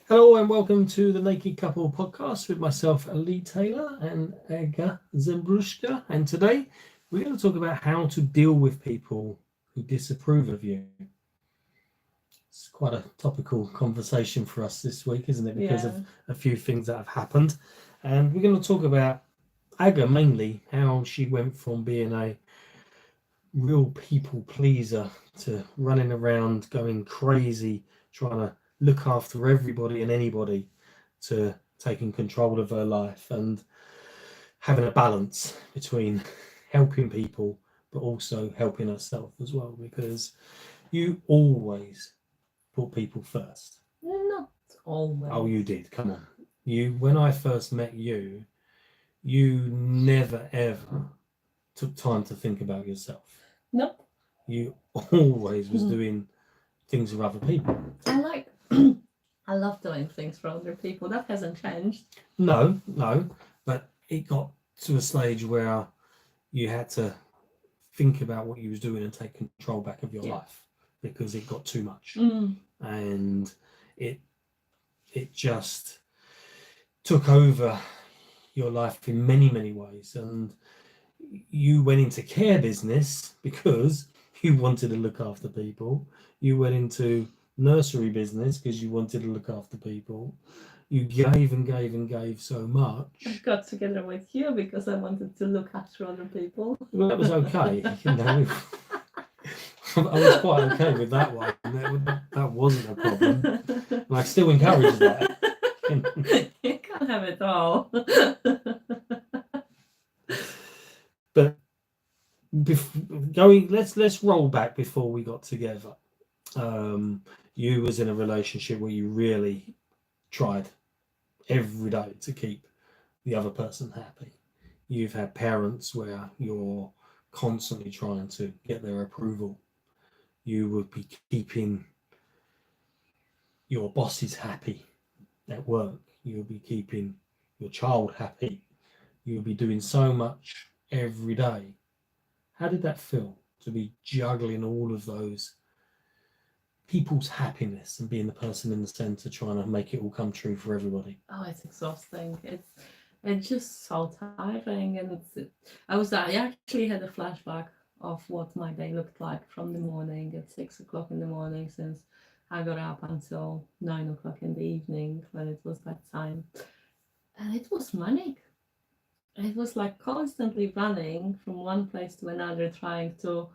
Hello and welcome to the Naked Couple podcast with myself, Lee Taylor, and Ega Zembrushka. And today we're going to talk about how to deal with people who disapprove of you. It's quite a topical conversation for us this week, isn't it? Because of a few things that have happened. And we're going to talk about Aga mainly, how she went from being a real people pleaser to running around going crazy, trying to look after everybody and anybody, to taking control of her life and having a balance between helping people but also helping herself as well, because you always put people first. Not always. Oh, you did. Come on. When I first met you, you never ever took time to think about yourself. Nope. You always was doing things for other people. I love doing things for other people. That hasn't changed. No, but it got to a stage where you had to think about what you was doing and take control back of your life, because it got too much. And it just took over your life in many ways. And you went into care business because you wanted to look after people. You went into nursery business because you wanted to look after people. You gave and gave and gave so much. I got together with you because I wanted to look after other people. Well, that was okay. I was quite okay with that one. That wasn't a problem. And I still encourage that. You can't have it all. But let's roll back before we got together. You was in a relationship where you really tried every day to keep the other person happy. You've had parents where you're constantly trying to get their approval. You would be keeping your bosses happy at work. You'll be keeping your child happy. You'll be doing so much every day. How did that feel, to be juggling all of those people's happiness and being the person in the center trying to make it all come true for everybody? Oh, it's exhausting. It's just so tiring, and I actually had a flashback of what my day looked like from the morning at 6 o'clock in the morning, since I got up until 9 o'clock in the evening when it was that time, and it was manic. It was like constantly running from one place to another, trying to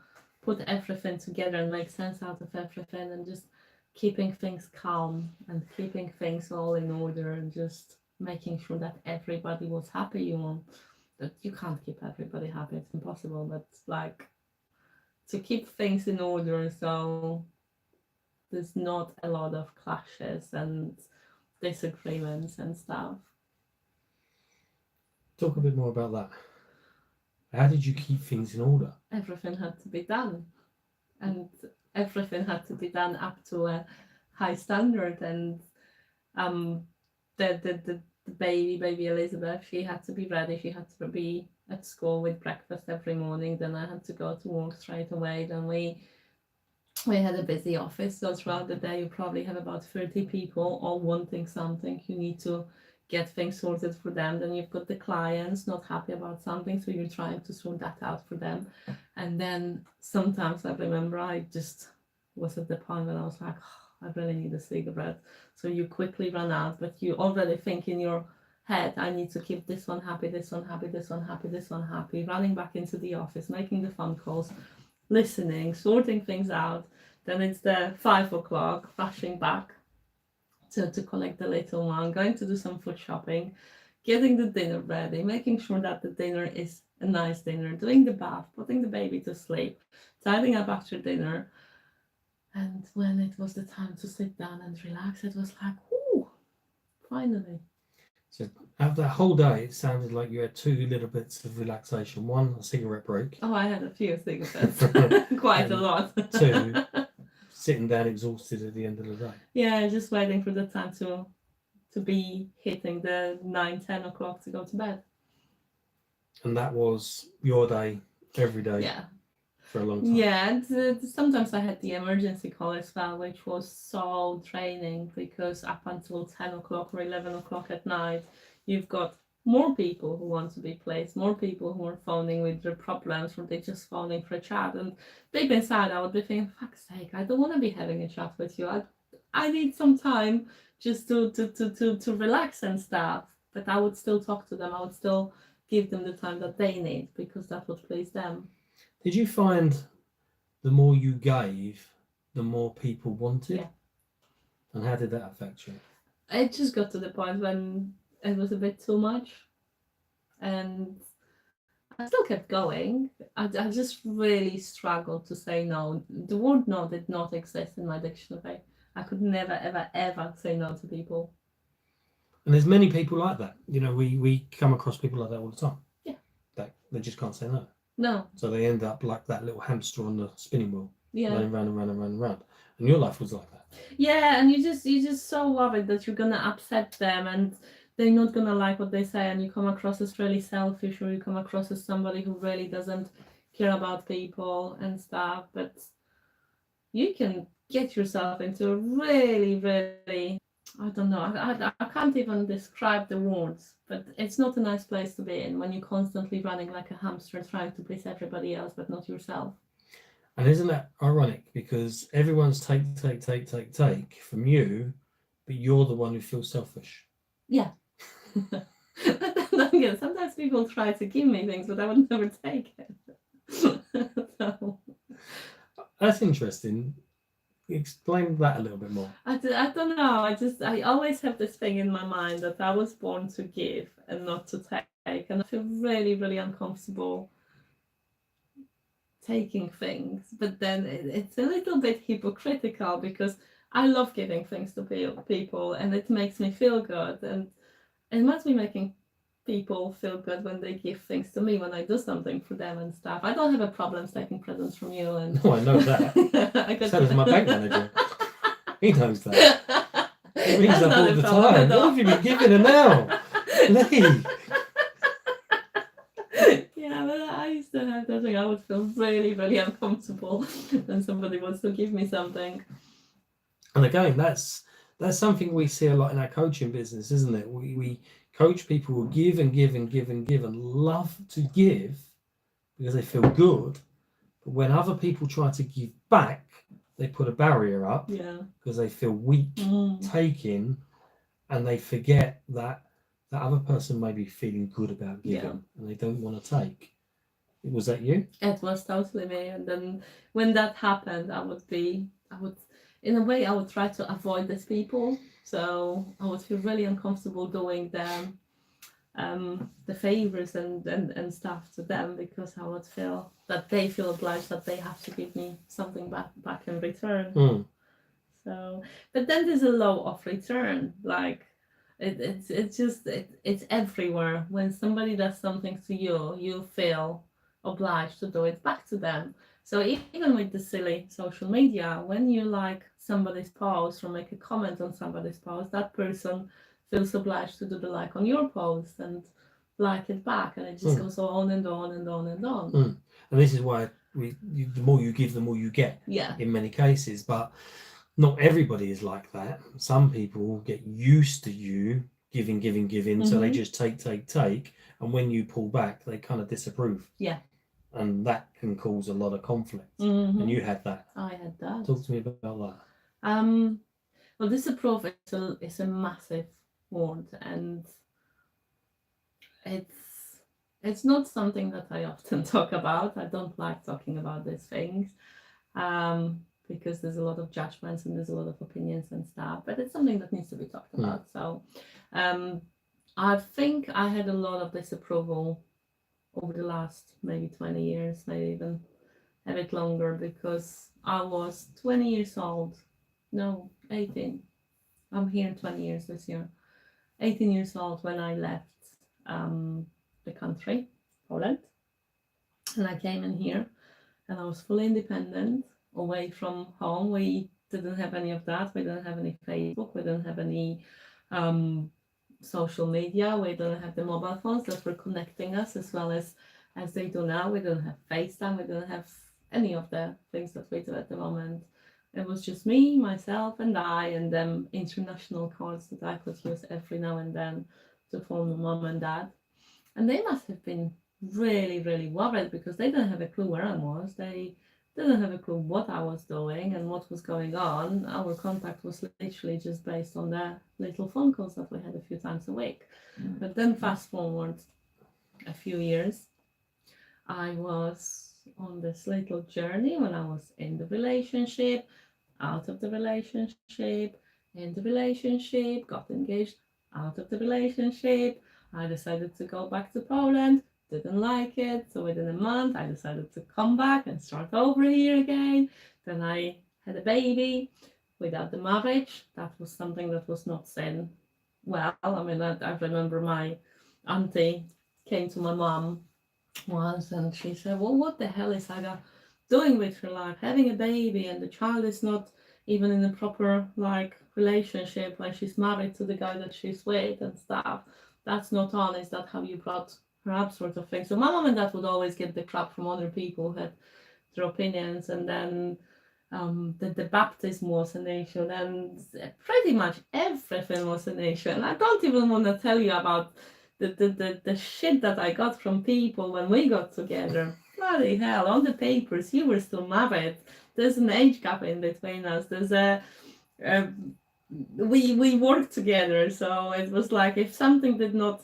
put everything together and make sense out of everything, and just keeping things calm and keeping things all in order, and just making sure that everybody was happy. That you can't keep everybody happy, it's impossible, but like, to keep things in order so there's not a lot of clashes and disagreements and stuff. Talk a bit more about that. How did you keep things in order? Everything had to be done, and everything had to be done up to a high standard. And the baby Elizabeth, she had to be ready. She had to be at school with breakfast every morning. Then I had to go to work straight away. Then we had a busy office, so throughout the day you probably have about 30 people all wanting something. You need to get things sorted for them. Then you've got the clients not happy about something, so you're trying to sort that out for them. And then sometimes I remember I just was at the point when I was like, oh, I really need a cigarette. So you quickly run out, but you already think in your head, I need to keep this one happy, this one happy, this one happy, this one happy, running back into the office, making the phone calls, listening, sorting things out. Then it's the 5 o'clock, rushing back to collect the little one, going to do some food shopping, getting the dinner ready, making sure that the dinner is a nice dinner, doing the bath, putting the baby to sleep, tidying up after dinner. And when it was the time to sit down and relax, it was like, ooh, finally. So after that whole day, it sounded like you had two little bits of relaxation. One, a cigarette break. Oh, I had a few cigarettes, quite a lot. Two, sitting down exhausted at the end of the day. Yeah, just waiting for the time to be hitting the 9-10 o'clock to go to bed. And that was your day every day. Yeah. for a long time. Yeah, and sometimes I had the emergency call as well, which was so draining because up until 10 o'clock or 11 o'clock at night, you've got more people who want to be placed, more people who are phoning with their problems, or they're just phoning for a chat. And deep inside, I would be thinking, fuck's sake, I don't want to be having a chat with you. I need some time just to relax and stuff. But I would still talk to them. I would still give them the time that they need because that would please them. Did you find the more you gave, the more people wanted? Yeah. And how did that affect you? It just got to the point when it was a bit too much. And I still kept going. I just really struggled to say no. The word no did not exist in my dictionary. I could never, ever, ever say no to people. And there's many people like that. You know, we come across people like that all the time. Yeah. They just can't say no. No. So they end up like that little hamster on the spinning wheel, Yeah. running round and round and round and round. And your life was like that. Yeah, and you just so worried that you're gonna upset them and they're not gonna like what they say, and you come across as really selfish, or you come across as somebody who really doesn't care about people and stuff. But you can get yourself into a really, really, I don't know, I can't even describe the words, but it's not a nice place to be in when you're constantly running like a hamster trying to please everybody else but not yourself. And isn't that ironic? Because everyone's take from you, but you're the one who feels selfish. Yeah. But then again, sometimes people try to give me things, but I would never take it. So. That's interesting. Explain that a little bit more. I don't know. I always have this thing in my mind that I was born to give and not to take, and I feel really, really uncomfortable taking things. But then it's a little bit hypocritical because I love giving things to people, and it makes me feel good, and it must be making people feel good when they give things to me, when I do something for them and stuff. I don't have a problem taking presents from you. And no, I know that. So does my bank manager. He knows that. He rings up all the time. What have you been giving her now? Lee. Yeah, but I used to have that thing. I would feel really, really uncomfortable when somebody wants to give me something. And again, that's something we see a lot in our coaching business, isn't it? We coach people who give and give and give and give and love to give because they feel good. But when other people try to give back, they put a barrier up because they feel weak taking, and they forget that that other person may be feeling good about giving and they don't want to take. Was that you? It was totally me. And then when that happened, I would in a way, I would try to avoid these people. So I would feel really uncomfortable doing them the favors and stuff to them, because I would feel that they feel obliged that they have to give me something back in return. So, but then there's a law of return. Like it's everywhere. When somebody does something to you, you feel obliged to do it back to them. So even with the silly social media, when you like somebody's post or make a comment on somebody's post, that person feels obliged to do the like on your post and like it back, and it just goes on and on and on and on. And this is why the more you give, the more you get. Yeah. In many cases, but not everybody is like that. Some people get used to you giving, so they just take, and when you pull back, they kind of disapprove. Yeah. And that can cause a lot of conflict. And you had that. I had that. Talk to me about that. Well, disapprove is a massive word, and it's not something that I often talk about. I don't like talking about these things because there's a lot of judgments and there's a lot of opinions and stuff, but it's something that needs to be talked about. So I think I had a lot of disapproval over the last maybe 20 years, maybe even a bit longer, because I was 20 years old. No, 18. I'm here 20 years this year. 18 years old when I left the country, Poland. And I came in here and I was fully independent, away from home. We didn't have any of that. We didn't have any Facebook. We didn't have any social media. We didn't have the mobile phones that were connecting us as well as they do now. We didn't have FaceTime. We didn't have any of the things that we do at the moment. It was just me, myself, and I, and them international cards that I could use every now and then to phone my mom and dad. And they must have been really, really worried because they didn't have a clue where I was. They didn't have a clue what I was doing and what was going on. Our contact was literally just based on the little phone calls that we had a few times a week. But then fast forward a few years, I was on this little journey when I was in the relationship, out of the relationship, in the relationship, got engaged, out of the relationship. I decided to go back to Poland, didn't like it. So within a month, I decided to come back and start over here again. Then I had a baby without the marriage. That was something that was not seen well. I mean, I remember my auntie came to my mom once and she said, well, what the hell is Aga doing with her life? Having a baby and the child is not even in a proper like relationship, like she's married to the guy that she's with and stuff. That's not honest. That's how you brought her up, sort of thing. So my mom and dad would always get the crap from other people who had their opinions, and then the baptism was an issue, and pretty much everything was an issue. And I don't even want to tell you about the shit that I got from people when we got together. Bloody hell, on the papers, you were still married. There's an age gap in between us. There's we worked together, so it was like if something did not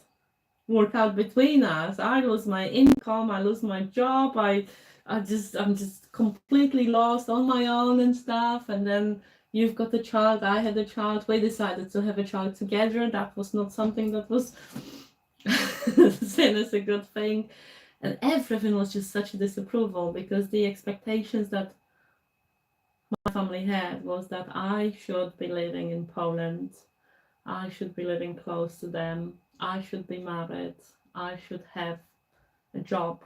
work out between us, I lose my income, I lose my job, I'm just completely lost on my own and stuff. And then you've got a child, I had a child, we decided to have a child together. That was not something that was seen as a good thing. And everything was just such a disapproval because the expectations that my family had was that I should be living in Poland, I should be living close to them, I should be married, I should have a job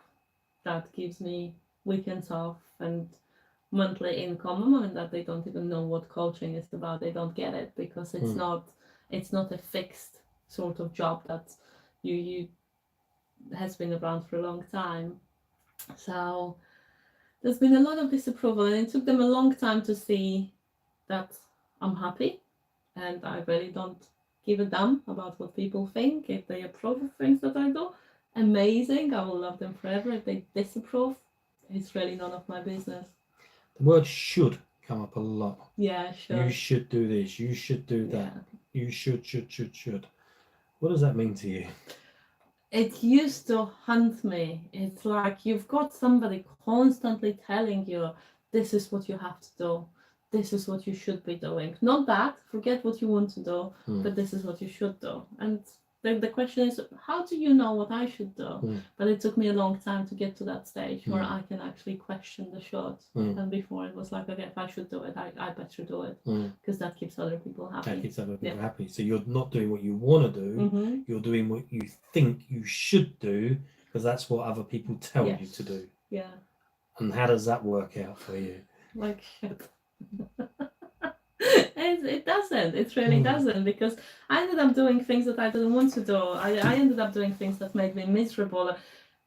that gives me weekends off and monthly income, and that they don't even know what coaching is about. They don't get it because it's not a fixed sort of job that you has been around for a long time. So there's been a lot of disapproval, and it took them a long time to see that I'm happy and I really don't give a damn about what people think. If they approve of things that I do, amazing, I will love them forever. If they disapprove, it's really none of my business. The word should come up a lot. Yeah, sure. You should do this, you should do that. Yeah. You should. What does that mean to you? It used to haunt me. It's like you've got somebody constantly telling you, this is what you have to do. This is what you should be doing. Not that, forget what you want to do, but this is what you should do. And the question is, how do you know what I should do? But it took me a long time to get to that stage where I can actually question the should. And before it was like, okay, if I should do it, I better do it because that keeps other people happy. That keeps other people happy. So you're not doing what you want to do, you're doing what you think you should do because that's what other people tell you to do. Yeah. And how does that work out for you? Like shit. It doesn't. It really doesn't, because I ended up doing things that I didn't want to do. I ended up doing things that made me miserable,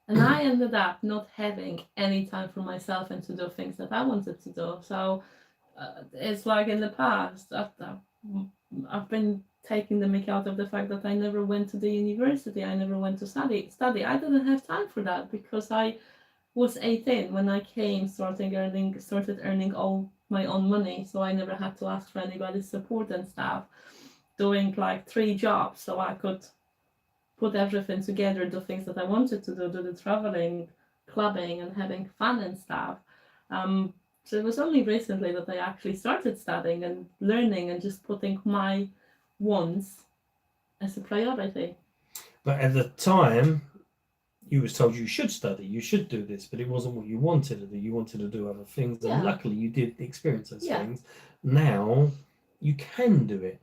and I ended up not having any time for myself and to do things that I wanted to do. So it's like in the past, I've been taking the mick out of the fact that I never went to the university. I never went to study. I didn't have time for that because I was 18 when I came, started earning all my own money, so I never had to ask for anybody's support and stuff. Doing like 3 jobs so I could put everything together, do things that I wanted to do the traveling, clubbing, and having fun and stuff. So it was only recently that I actually started studying and learning and just putting my wants as a priority. But at the time, you was told you should study, you should do this, but it wasn't what you wanted to do. You wanted to do other things, and luckily you did experience those things. Now you can do it,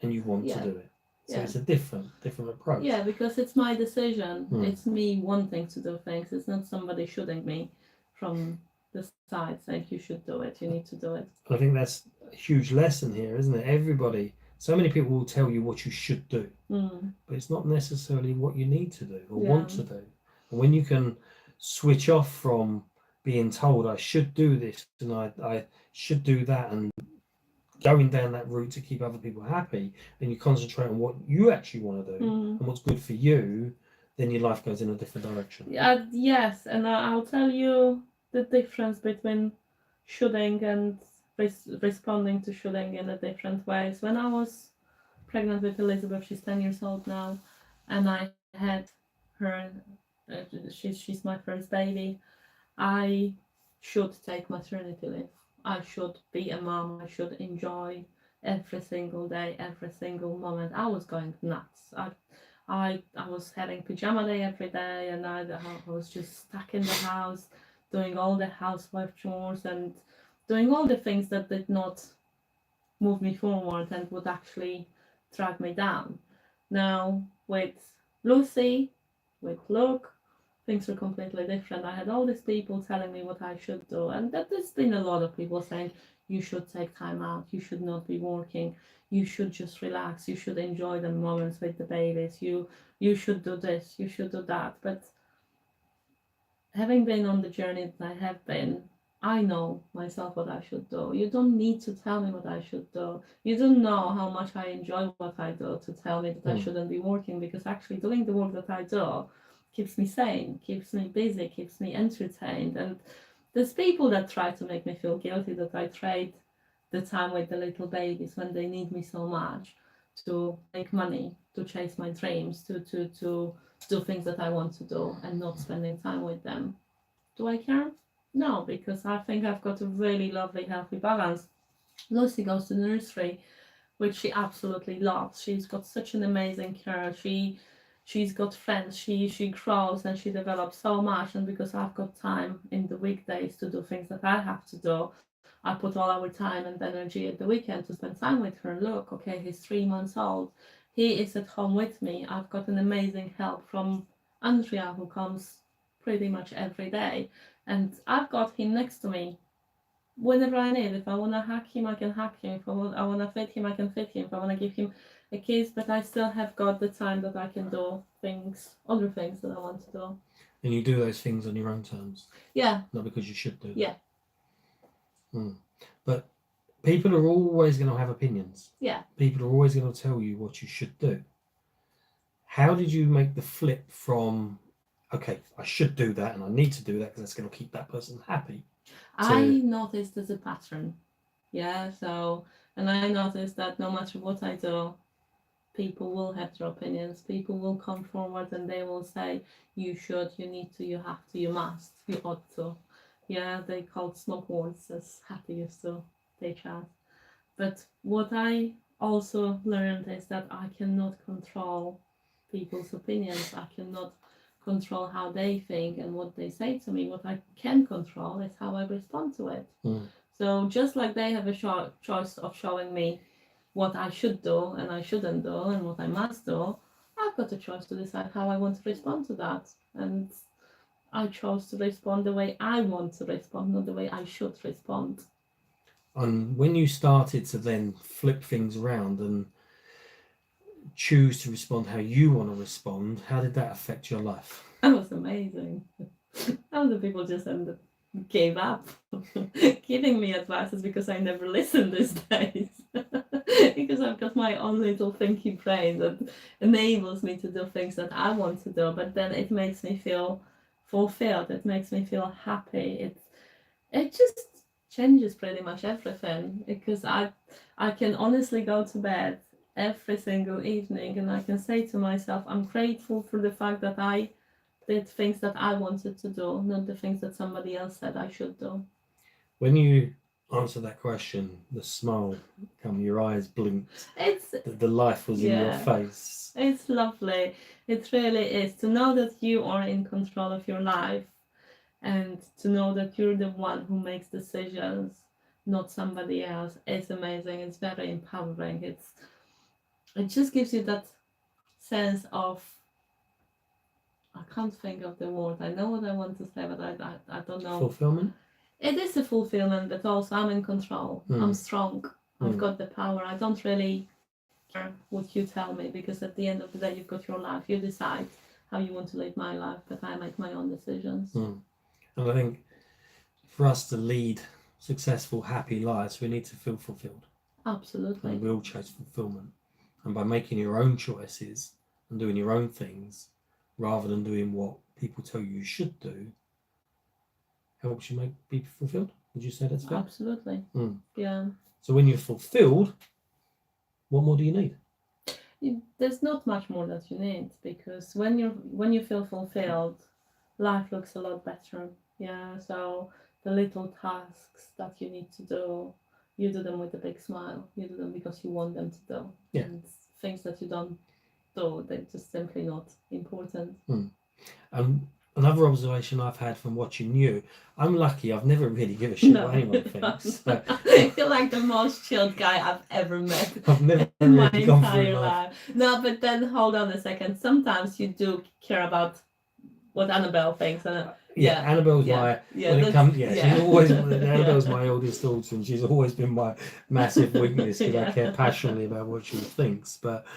and you want to do it. So it's a different approach. Yeah, because it's my decision. It's me wanting to do things. It's not somebody shooting me from the side saying you should do it, you need to do it. I think that's a huge lesson here, isn't it? So many people will tell you what you should do, but it's not necessarily what you need to do or want to do. And when you can switch off from being told I should do this and I should do that, and going down that route to keep other people happy, and you concentrate on what you actually want to do and what's good for you, then your life goes in a different direction. Yes, and I'll tell you the difference between shooting and responding to shooting in a different ways. When I was pregnant with Elizabeth, she's 10 years old now, and I had her, she's my first baby. I should take maternity leave. I should be a mom. I should enjoy every single day, every single moment. I was going nuts. I was having pajama day every day, and I was just stuck in the house, doing all the housewife chores and doing all the things that did not move me forward and would actually drag me down. Now, with Lucy, with Luke, things were completely different. I had all these people telling me what I should do, and that there's been a lot of people saying you should take time out, you should not be working, you should just relax, you should enjoy the moments with the babies, you should do this, you should do that. But having been on the journey that I have been, I know myself what I should do. You don't need to tell me what I should do. You don't know how much I enjoy what I do to tell me that I shouldn't be working, because actually doing the work that I do keeps me sane, keeps me busy, keeps me entertained. And there's people that try to make me feel guilty that I trade the time with the little babies when they need me so much to make money, to chase my dreams, to do things that I want to do and not spending time with them. Do I care? No, because I think I've got a really lovely, healthy balance. Lucy goes to nursery, which she absolutely loves. She's got such an amazing care. She's got friends. She grows and she develops so much. And because I've got time in the weekdays to do things that I have to do, I put all our time and energy at the weekend to spend time with her. Look, okay, he's 3 months old. He is at home with me. I've got an amazing help from Andrea, who comes pretty much every day. And I've got him next to me whenever I need. If I want to hack him, I can hack him. If I want to fit him, I can fit him. If I want to give him a kiss, but I still have got the time that I can do things, other things that I want to do. And you do those things on your own terms. Yeah. Not because you should do them. Yeah. But people are always going to have opinions. Yeah. People are always going to tell you what you should do. How did you make the flip from, okay, I should do that and I need to do that because that's going to keep that person happy? I noticed there's a pattern. Yeah, so, and I noticed that no matter what I do, people will have their opinions. People will come forward and they will say, you should, you need to, you have to, you must, you ought to. Yeah, they called smoke words, as Hattie used to teach us. But what I also learned is that I cannot control people's opinions. I cannot control how they think and what they say to me. What I can control is how I respond to it. So just like they have a choice of showing me what I should do and I shouldn't do and what I must do, I've got a choice to decide how I want to respond to that. And I chose to respond the way I want to respond, not the way I should respond. And when you started to then flip things around and choose to respond how you want to respond, how did that affect your life? That was amazing. Some of the people just gave up giving me advices because I never listen these days. Because I've got my own little thinky brain that enables me to do things that I want to do, but then it makes me feel fulfilled, it makes me feel happy. It just changes pretty much everything, because I can honestly go to bed every single evening and I can say to myself, I'm grateful for the fact that I did things that I wanted to do, not the things that somebody else said I should do. When you answer that question, the smile come, your eyes blinked. The life was in your face. It's lovely. It really is. To know that you are in control of your life and to know that you're the one who makes decisions, not somebody else, is amazing. It's very empowering. It just gives you that sense of, I can't think of the word. I know what I want to say, but I don't know. Fulfillment? It is a fulfillment, but also I'm in control. I'm strong. I've got the power. I don't really care what you tell me, because at the end of the day, you've got your life. You decide how you want to live my life, but I make my own decisions. And I think for us to lead successful, happy lives, we need to feel fulfilled. Absolutely. And we all chase fulfillment. And by making your own choices and doing your own things, rather than doing what people tell you should do, helps you be fulfilled. Would you say that's fair? Absolutely. Yeah. So when you're fulfilled, what more do you need? There's not much more that you need, because when you feel fulfilled, life looks a lot better. Yeah. So the little tasks that you need to do, you do them with a big smile. You do them because you want them to do. Yeah. And things that you don't do, they're just simply not important. Another observation I've had from watching you, I'm lucky, I've never really given a shit what anyone thinks. So, I feel like the most chilled guy I've ever met I've never in my really gone through entire life. life. No, but then hold on a second. Sometimes you do care about what Annabelle thinks. And Annabelle's my when it comes. She's always Annabelle's my oldest daughter, and she's always been my massive weakness because I care passionately about what she thinks. But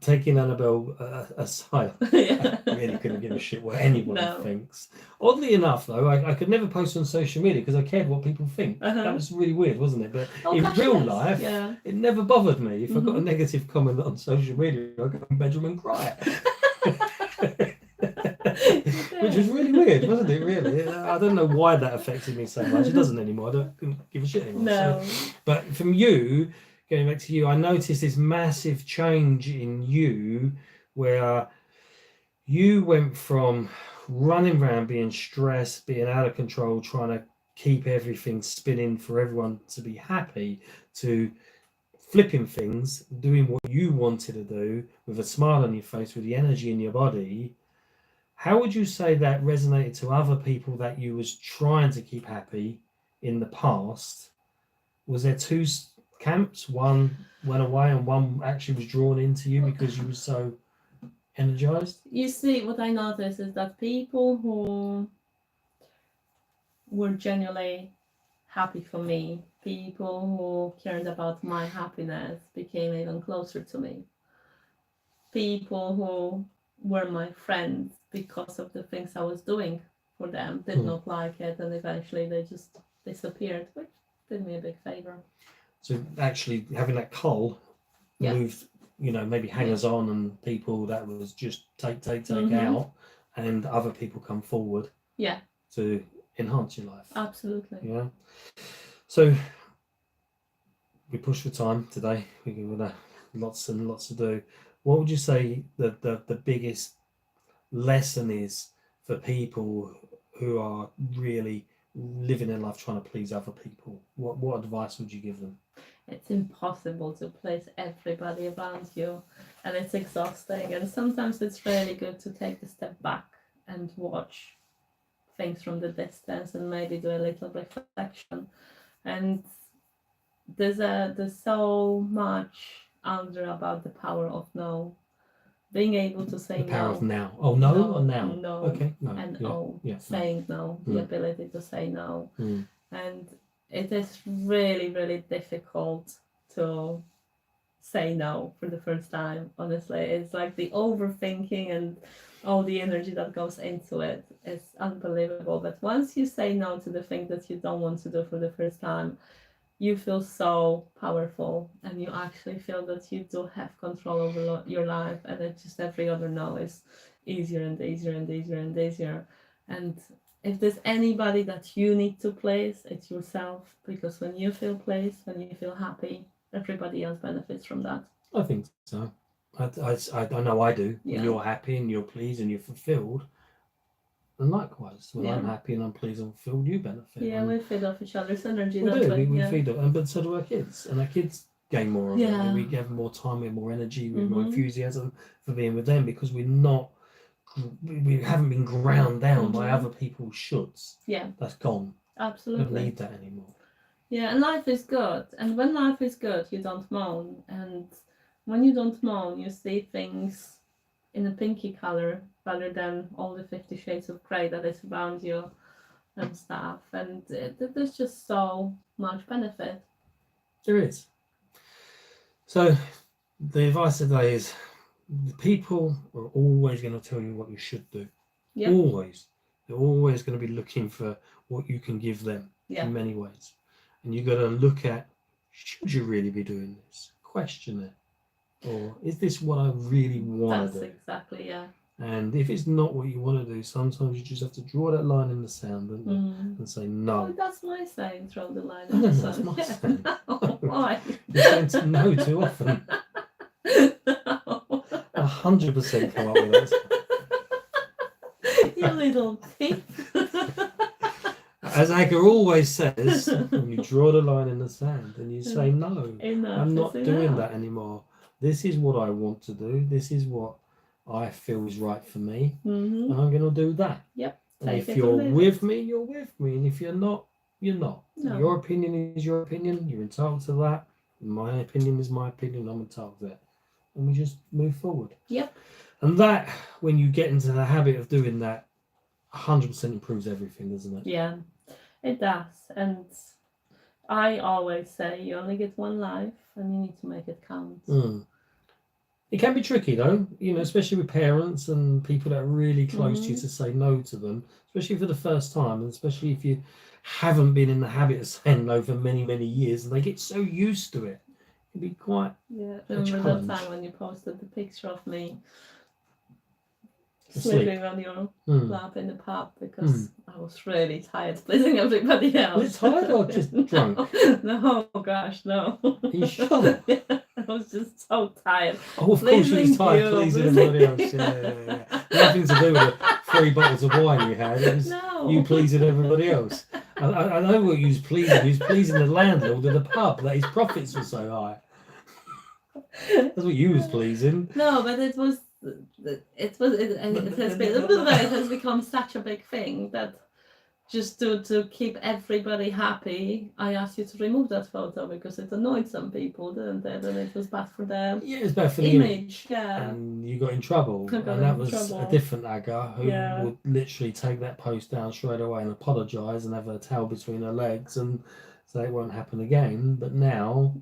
taking Annabelle aside, I really couldn't give a shit what anyone thinks. Oddly enough, though, I could never post on social media because I cared what people think. That was really weird, wasn't it? But in real life, it never bothered me. If I got a negative comment on social media, I go in the bedroom and cry. Which was really weird, wasn't it? Really, I don't know why that affected me so much. It doesn't anymore. I don't give a shit anymore. No. So, but from you, going back to you, I noticed this massive change in you, where you went from running around being stressed, being out of control, trying to keep everything spinning for everyone to be happy, to flipping things, doing what you wanted to do with a smile on your face, with the energy in your body. How would you say that resonated to other people that you was trying to keep happy in the past? Was there two camps? One went away and one actually was drawn into you because you were so energized? You see, what I noticed is that people who were genuinely happy for me, people who cared about my happiness, became even closer to me. People who were my friends because of the things I was doing for them did not like it, and eventually they just disappeared, which did me a big favor. So actually having that cull moved, maybe hangers on and people that was just take out, and other people come forward to enhance your life. Absolutely. Yeah. So we pushed for time today. We've got lots and lots to do. What would you say the biggest lesson is for people who are really living their life trying to please other people? What advice would you give them? It's impossible to please everybody around you, and it's exhausting, and sometimes it's really good to take a step back and watch things from the distance and maybe do a little reflection. And there's so much under about the power of no, being able to say no. The power of now. Oh, no or now? No. Okay. No. And saying no, the ability to say no. And it is really, really difficult to say no for the first time, honestly. It's like the overthinking and all the energy that goes into it is unbelievable. But once you say no to the thing that you don't want to do for the first time, you feel so powerful, and you actually feel that you do have control over your life, and it's just every other no is easier and easier and easier and easier. And if there's anybody that you need to please, it's yourself, because when you feel pleased, when you feel happy, everybody else benefits from that. I think so. I know I do. When you're happy and you're pleased and you're fulfilled, and likewise, when I'm happy and I'm pleased and fulfilled, you benefit. Yeah, we feed off each other's energy. We do. We feed off, but so do our kids, and our kids gain more of it. We give them more time, we have more energy, we have more enthusiasm for being with them, because we haven't been ground down by other people's shoulds. Yeah, that's gone. Absolutely, we don't need that anymore. Yeah, and life is good, and when life is good, you don't moan, and when you don't moan, you see things in a pinky color rather than all the 50 shades of grey that is around you and stuff, and there's just so much benefit. There is. So the advice today is, the people are always going to tell you what you should do. Always. They're always going to be looking for what you can give them in many ways. And you've got to look at, should you really be doing this? Question it. Or is this what I really want to do? That's exactly, yeah. And if it's not what you want to do, sometimes you just have to draw that line in the sand, don't you? And say no. Oh, that's my saying, throw the line in the sand. That's my saying. No, why? You're saying to no too often. 100% come up with that. You little thief. As Aga always says, when you draw the line in the sand and you say no, I'm not doing that anymore. This is what I want to do. This is what I feel is right for me. And I'm going to do that. Yep. And if you're with me, you're with me. And if you're not, you're not. No. Your opinion is your opinion. You're entitled to that. My opinion is my opinion. I'm entitled to that. And we just move forward. Yep. And that, when you get into the habit of doing that, 100% improves everything, doesn't it? Yeah, it does. And I always say you only get one life and you need to make it count. It can be tricky though, especially with parents and people that are really close to you, to say no to them, especially for the first time, and especially if you haven't been in the habit of saying no for many, many years, and they get so used to it. It can be quite Remember that time when you posted the picture of me sleeping on your lap in the pub because I was really tired pleasing everybody else. Was it tired or just drunk? No, gosh, no. Are you sure? I was just so tired. Oh, of course you was tired pleasing everybody else. Yeah. Nothing to do with the 3 bottles of wine you had. It was you pleasing everybody else. I know what you was pleasing. You was pleasing the landlord of the pub that his profits were so high. That's what you was pleasing. No, but it has become such a big thing that just to keep everybody happy, I asked you to remove that photo because it annoyed some people, didn't it? And it was bad for their it's bad for image. The image. And you got in trouble. And that was a different Aga who would literally take that post down straight away and apologise and have her tail between her legs and say it won't happen again. But now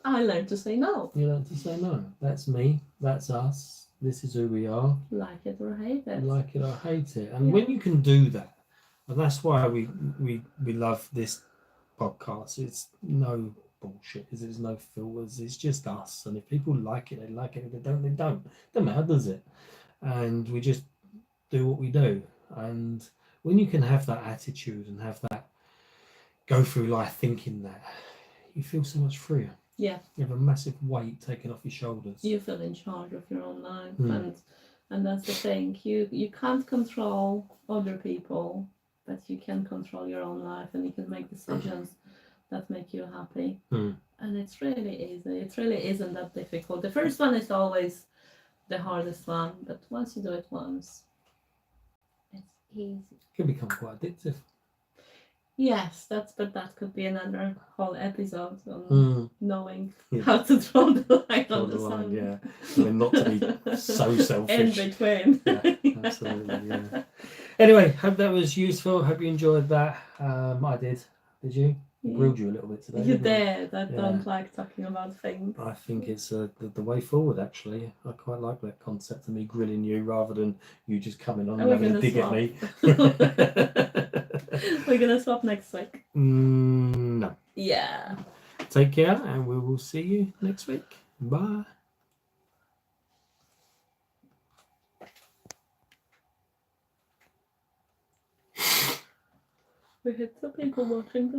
I learned to say no. You learned to say no. That's me. That's us. This is who we are. Like it or hate it. Like it or hate it. And when you can do that, and that's why we love this podcast. It's no bullshit. There's no filters. It's just us. And if people like it, they like it. If they don't, they don't. Doesn't matter, does it? And we just do what we do. And when you can have that attitude and have that, go through life thinking that, you feel so much freer. Yeah. You have a massive weight taken off your shoulders. You feel in charge of your own life. And that's the thing. You can't control other people, but you can control your own life and you can make decisions that make you happy. And it's really easy. It really isn't that difficult. The first one is always the hardest one, but once you do it once, it's easy. It can become quite addictive. Yes, that could be another whole episode on knowing how to draw the line on the sun. Yeah, I mean, not to be so selfish. In between. Yeah, absolutely. Yeah. Anyway, hope that was useful. Hope you enjoyed that. I did. Did you? Grilled you a little bit today. You did. I don't like talking about things. I think it's the way forward, actually. I quite like that concept of me grilling you rather than you just coming on and having a dig at me. We're going to swap next week. No. Yeah. Take care and we will see you next week. Bye. We had some people watching today.